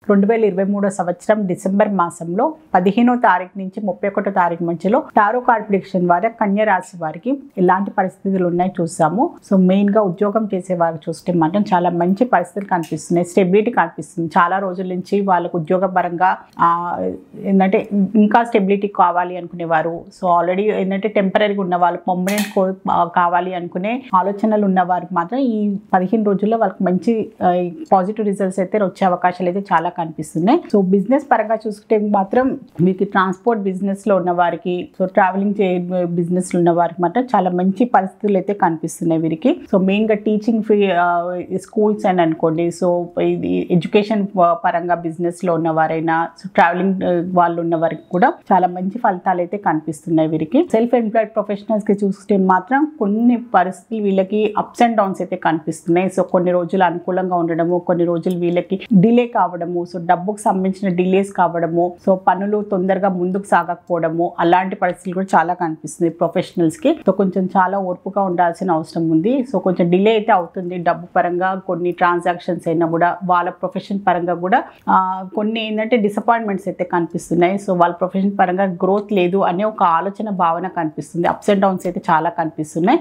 2023 సంవత్సరం డిసెంబర్ మాసంలో 15వ తారీఖు నుంచి 31వ తారీఖు మధ్యలో టారో కార్డ్ ప్రిడిక్షన్ ద్వారా కన్య రాశి వారికి ఎలాంటి పరిస్థితులు ఉన్నాయి చూసాము. సో మెయిన్ గా ఉద్యోగం చేసే వారికి చూస్తే మాత్రం చాలా మంచి పరిస్థితులు కనిపిస్తున్నాయి, స్టెబిలిటీ కనిపిస్తుంది. చాలా రోజుల నుంచి వాళ్ళకు ఉద్యోగ పరంగా ఏంటంటే ఇంకా స్టెబిలిటీ కావాలి అనుకునేవారు. సో ఆల్రెడీ ఏంటంటే టెంపరీగా ఉన్న వాళ్ళు పర్మనెంట్ కావాలి అనుకునే ఆలోచనలు ఉన్న వారికి మాత్రం ఈ 15 రోజుల్లో వాళ్ళకి మంచి పాజిటివ్ రిజల్ట్స్ అయితే వచ్చే అవకాశాలు అయితే చాలా కనిపిస్తున్నాయి. సో బిజినెస్ పరంగా చూసుకుంటే మాత్రం మీకు ట్రాన్స్పోర్ట్ బిజినెస్ లో ఉన్న వారికి, సో ట్రావెలింగ్ బిజినెస్ లో ఉన్న వారికి మాత్రం చాలా మంచి పరిస్థితులు అయితే కనిపిస్తున్నాయి వీరికి. సో మెయిన్ గా టీచింగ్ స్కూల్స్ అని అనుకోండి, సో ఇది ఎడ్యుకేషన్ పరంగా బిజినెస్ లో ఉన్న వారైనా, సో ట్రావెలింగ్ వాళ్ళు ఉన్న వారికి కూడా చాలా మంచి ఫలితాలు అయితే కనిపిస్తున్నాయి వీరికి. సెల్ఫ్ ఎంప్లాయిడ్ ప్రొఫెషనల్స్ కి చూస్తే మాత్రం కొన్ని పరిస్థితులు వీళ్ళకి అప్స్ అండ్ డౌన్స్ అయితే కనిపిస్తున్నాయి. సో కొన్ని రోజులు అనుకూలంగా ఉండడము, కొన్ని రోజులు వీళ్ళకి డిలే కావడము, సో డబ్బుకు సంబంధించిన డిలేస్ కావడము, సో పనులు తొందరగా ముందుకు సాగకపోవడము, అలాంటి పరిస్థితులు కూడా చాలా కనిపిస్తుంది ప్రొఫెషనల్స్ కి. సో కొంచెం చాలా ఓర్పుగా ఉండాల్సిన అవసరం ఉంది. సో కొంచెం డిలే అయితే అవుతుంది డబ్బు పరంగా, కొన్ని ట్రాన్సాక్షన్స్ అయినా కూడా వాళ్ళ ప్రొఫెషన్ పరంగా కూడా కొన్ని ఏంటంటే డిసప్పాయింట్మెంట్స్ అయితే కనిపిస్తున్నాయి. సో వాళ్ళ ప్రొఫెషన్ పరంగా గ్రోత్ లేదు అనే ఒక ఆలోచన భావన కనిపిస్తుంది. అప్స్ అండ్ డౌన్స్ అయితే చాలా కనిపిస్తున్నాయి.